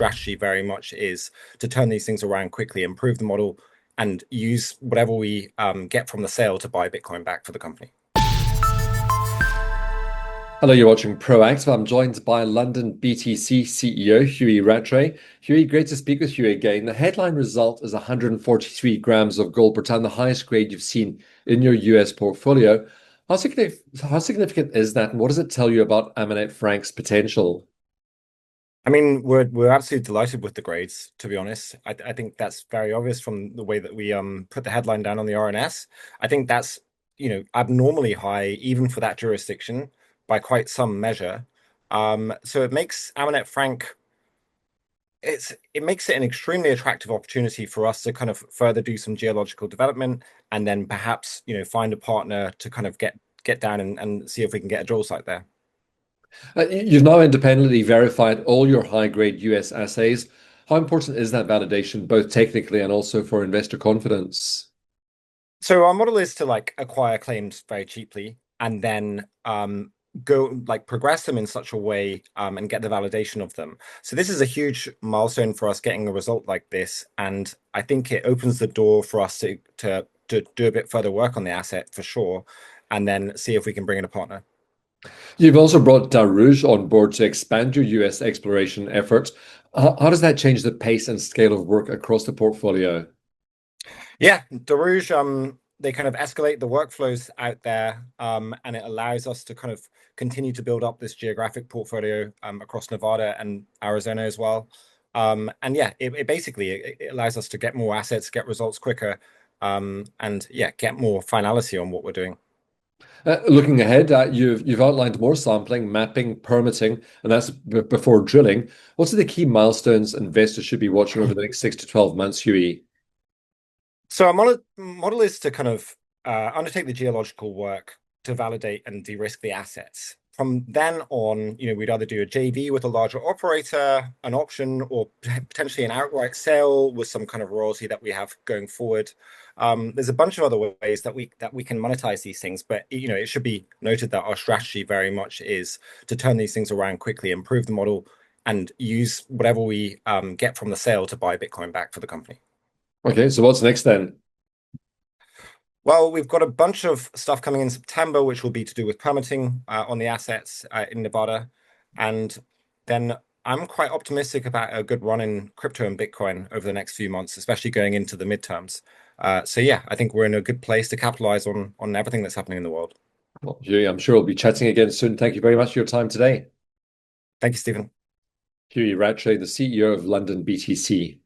strategy very much is to turn these things around quickly, improve the model, and use whatever we get from the sale to buy Bitcoin back for the company. Hello, you're watching Proactive. I'm joined by London BTC CEO Huey Rattray. Huey, great to speak with you again. The headline result is 143 grams of gold per ton, the highest grade you've seen in your US portfolio. How significant is that, and what does it tell you about Amanet Frank's potential? I mean, we're absolutely delighted with the grades, to be honest. I think that's very obvious from the way that we put the headline down on the RNS. I think that's, abnormally high even for that jurisdiction by quite some measure. So it makes Amanet Frank it makes it an extremely attractive opportunity for us to kind of further do some geological development and then perhaps, find a partner to kind of get down and see if we can get a drill site there. You've now independently verified all your high-grade US assays. How important is that validation, both technically and also for investor confidence? So our model is to like acquire claims very cheaply and then go like progress them in such a way and get the validation of them. So this is a huge milestone for us getting a result like this, and I think it opens the door for us to do a bit further work on the asset for sure, and then see if we can bring in a partner. You've also brought Daruge on board to expand your US exploration efforts. How does that change the pace and scale of work across the portfolio? Yeah, Daruge, they kind of escalate the workflows out there, and it allows us to kind of continue to build up this geographic portfolio across Nevada and Arizona as well. And yeah, it basically it allows us to get more assets, get results quicker, and yeah, get more finality on what we're doing. Looking ahead, you've outlined more sampling, mapping, permitting, and that's before drilling. What are the key milestones investors should be watching over the next 6 to 12 months, Huey? So our model is to kind of undertake the geological work to validate and de-risk the assets. From then on, we'd either do a JV with a larger operator, an option, or potentially an outright sale with some kind of royalty that we have going forward. There's a bunch of other ways that we can monetize these things, but it should be noted that our strategy very much is to turn these things around quickly, improve the model, and use whatever we get from the sale to buy Bitcoin back for the company. Okay, so what's next then? Well, we've got a bunch of stuff coming in September, which will be to do with permitting on the assets in Nevada. And then I'm quite optimistic about a good run in crypto and Bitcoin over the next few months, especially going into the midterms. So yeah, I think we're in a good place to capitalize on everything that's happening in the world. Well, Huey, I'm sure we'll be chatting again soon. Thank you very much for your time today. Thank you, Stephen. Huey Rattray, the CEO of London BTC.